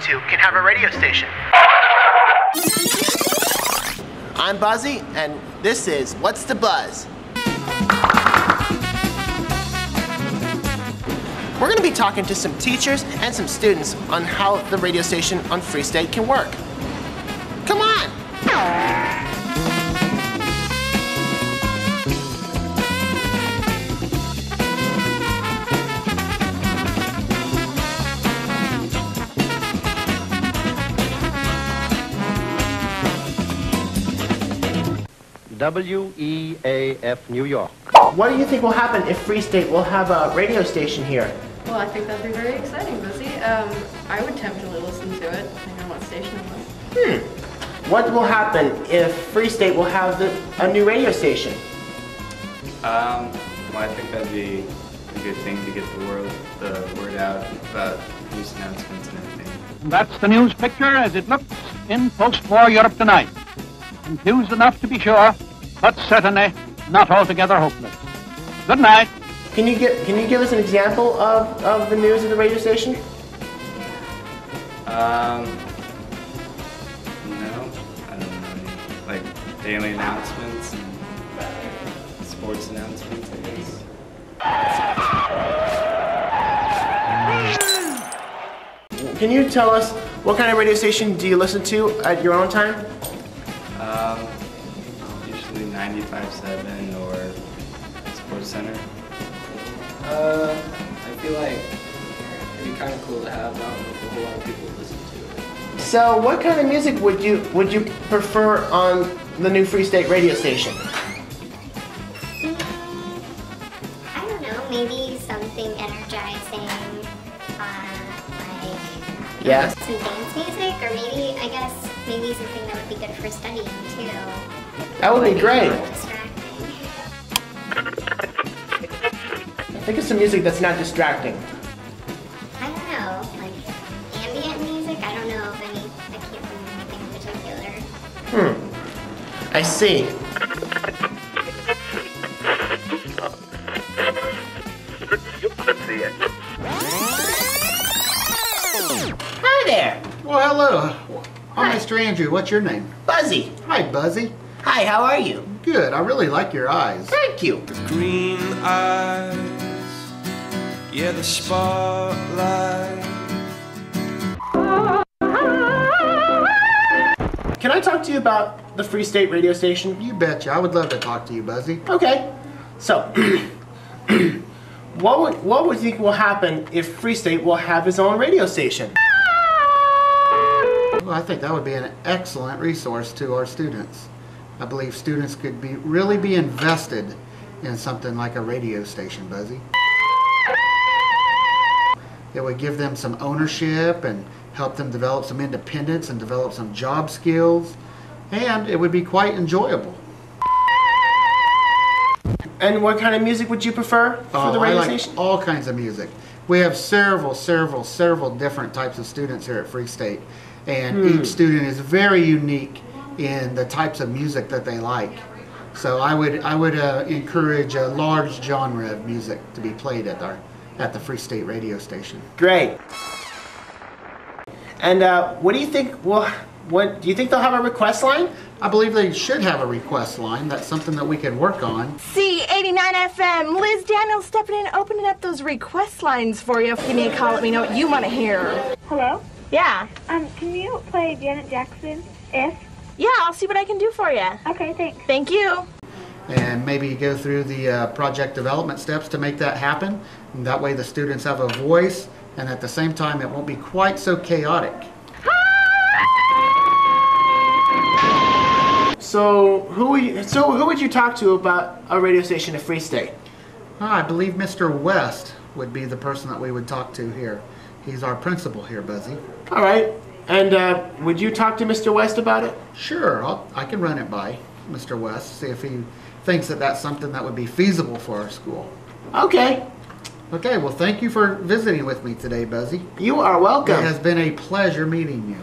to can have a radio station. I'm Buzzy, and this is What's the Buzz? We're going to be talking to some teachers and some students on how the radio station on Free State can work. Come on! WEAF New York. What do you think will happen if Free State will have a radio station here? Well, I think that'd be very exciting, Buzzy. I would tentally listen to it, depending on what station it was. What will happen if Free State will have a new radio station? Well, I think that'd be a good thing to get the word out about news announcements and everything. That's the news picture as it looks in post-war Europe tonight. Confused enough to be sure, but certainly not altogether hopeless. Good night. Can you give us an example of the news of the radio station? No, I don't know any, like daily announcements and sports announcements, I guess. Can you tell us what kind of radio station do you listen to at your own time? Usually 95.7 or Sports Center. I feel like it'd be kind of cool to have. I don't know if a whole lot of people listen to it. So, what kind of music would you prefer on the new Free State radio station? I don't know, maybe something energizing, like some dance music, or maybe, I guess, maybe something that would be good for studying too. That would be great. Distracting. Think of some music that's not distracting. I don't know, like ambient music. I don't know of any. I can't remember anything in particular. I see. Hi there. Well, hello. I'm Mr. Andrew. What's your name? Buzzy. Hi, Buzzy. Hi, how are you? Good. I really like your eyes. Thank you. The green eyes, yeah, the spotlight. Can I talk to you about the Free State radio station? You betcha. I would love to talk to you, Buzzy. Okay. So, what would you think will happen if Free State will have his own radio station? Well, I think that would be an excellent resource to our students. I believe students could really be invested in something like a radio station, Buzzy. It would give them some ownership and help them develop some independence and develop some job skills, and it would be quite enjoyable. And what kind of music would you prefer for the radio station? All kinds of music. We have several different types of students here at Free State, and each student is very unique in the types of music that they like. So I would encourage a large genre of music to be played at the Free State radio station. Great. And what do you think? What do you think they'll have a request line? I believe they should have a request line. That's something that we could work on. C89 FM, Liz Daniels stepping in, opening up those request lines for you. Give me a call, let me know what you want to hear. Hello? Yeah. Can you play Janet Jackson, If? Yeah, I'll see what I can do for you. Okay, thanks. Thank you. And maybe go through the project development steps to make that happen. And that way the students have a voice, and at the same time it won't be quite so chaotic. So who would you talk to about a radio station at Free State? I believe Mr. West would be the person that we would talk to here. He's our principal here, Buzzy. All right. And would you talk to Mr. West about it? Sure. I can run it by Mr. West, see if he thinks that that's something that would be feasible for our school. Okay. Okay, well, thank you for visiting with me today, Buzzy. You are welcome. It has been a pleasure meeting you.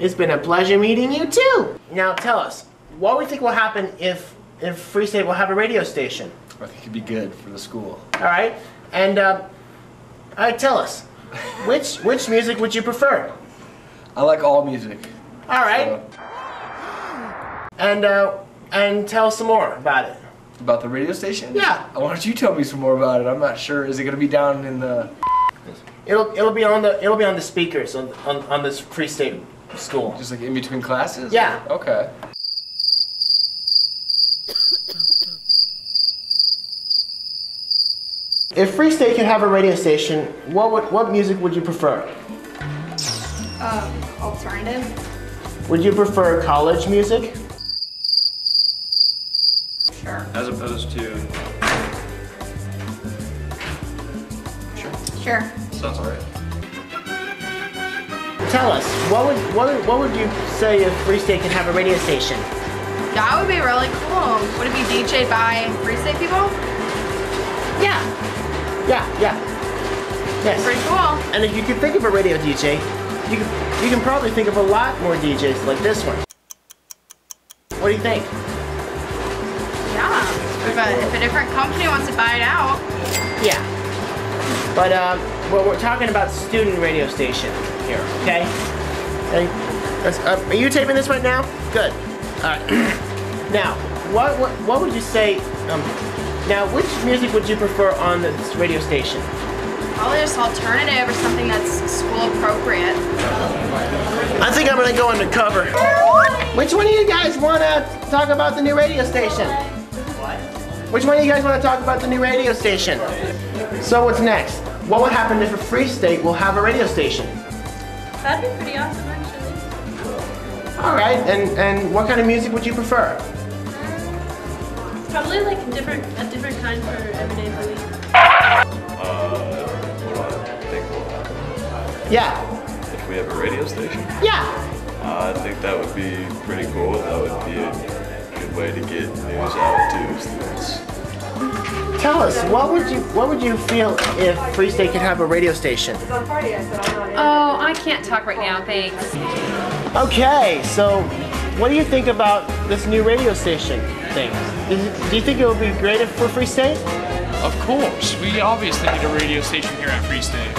It's been a pleasure meeting you, too. Now, tell us, what do you think will happen if Free State will have a radio station? I think it'd be good for the school. All right. And tell us, which music would you prefer? I like all music. All right. And tell us some more about it. About the radio station? Yeah. Why don't you tell me some more about it? I'm not sure. Is it gonna be down in the? It'll be on the speakers on this Free State school. Just like in between classes? Yeah. Okay. If Free State could have a radio station, what music would you prefer? Alternative. Would you prefer college music? Sure. As opposed to. Sure. Sounds alright. Tell us, what would you say if Free State could have a radio station? That would be really cool. Would it be DJ'd by Free State people? Yeah. Yes. Pretty cool. And if you could think of a radio DJ, you can probably think of a lot more DJs like this one. What do you think? Yeah. If a different company wants to buy it out. Yeah. But well, we're talking about student radio station here, okay? Are you taping this right now? Good. All right. Now, what would you say? Now, which music would you prefer on this radio station? Probably just alternative or something that's school appropriate. I think I'm gonna go undercover. Which one of you guys wanna talk about the new radio station? What? Which one of you guys wanna talk about the new radio station? So what's next? What would happen if a Free State will have a radio station? That'd be pretty awesome, actually. All right, and what kind of music would you prefer? Probably like a different kind for every day of the week. What do I think will happen? Yeah. If we have a radio station? Yeah. I think that would be pretty cool. That would be a good way to get news out to students. Tell us, what would you feel if Free State could have a radio station? Oh, I can't talk right now, thanks. Okay, so what do you think about this new radio station thing? Do you think it would be great for Free State? Of course. We obviously need a radio station here at Free State.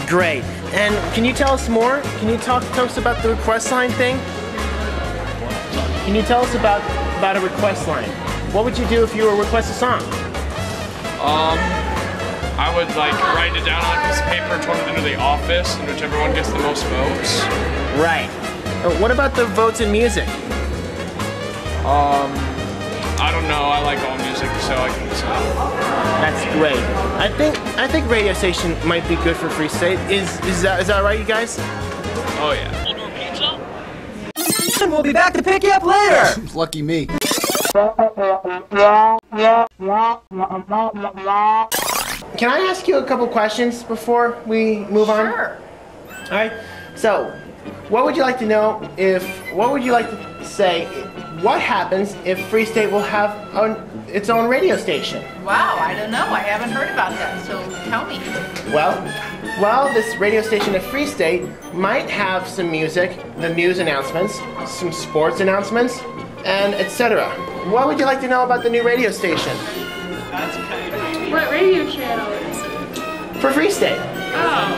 Great. And can you tell us more? Can you talk to us about the request line thing? Can you tell us about a request line? What would you do if you were request a song? I would write it down on a piece of paper, turn it into the office, and whichever one gets the most votes. Right. What about the votes in music? I don't know. I like all music, so I can decide. That's great. I think radio station might be good for Free State. Is that right, you guys? Oh yeah. And we'll be back to pick you up later. Lucky me. Can I ask you a couple questions before we move on? Sure. All right. So, what would you like to know what would you like to say, what happens if Free State will have its own radio station? Wow, I don't know. I haven't heard about that, so tell me. Well, this radio station at Free State might have some music, the news announcements, some sports announcements, and etc. What would you like to know about the new radio station? What radio channel is it? For Free State. Oh.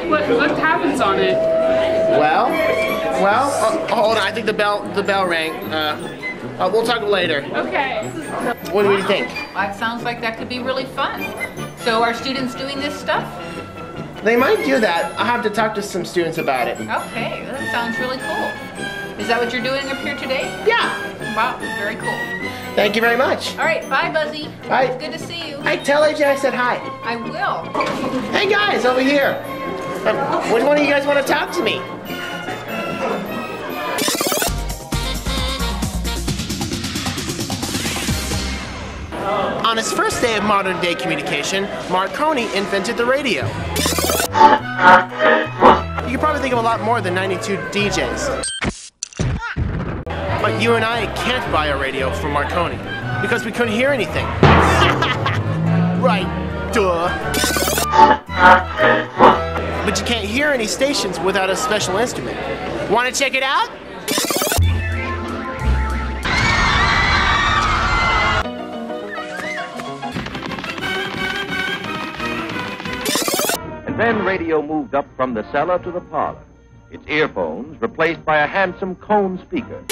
What happens on it? Well, hold on. I think the bell rang. We'll talk later. Okay. What do you think? That sounds like that could be really fun. So are students doing this stuff? They might do that. I'll have to talk to some students about it. Okay, that sounds really cool. Is that what you're doing up here today? Yeah. Wow, very cool. Thank you very much. All right, bye, Buzzy. Bye. It's good to see you. Hey, tell AJ I said hi. I will. Hey guys, over here. Which one of you guys want to talk to me? On his first day of modern day communication, Marconi invented the radio. You can probably think of a lot more than 92 DJs. But you and I can't buy a radio from Marconi because we couldn't hear anything. Right, duh. But you can't hear any stations without a special instrument. Want to check it out? And then radio moved up from the cellar to the parlor. its earphones replaced by a handsome cone speaker.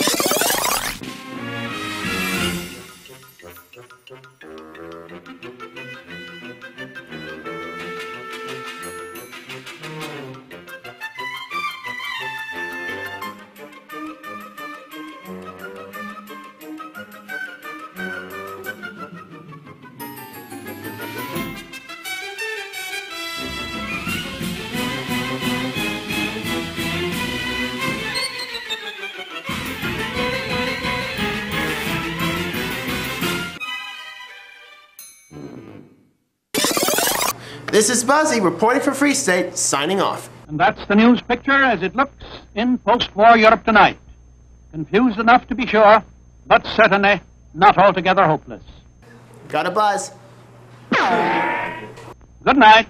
This is Buzzy reporting for Free State, signing off. And that's the news picture as it looks in post-war Europe tonight. Confused enough to be sure, but certainly not altogether hopeless. Got a buzz. Good night.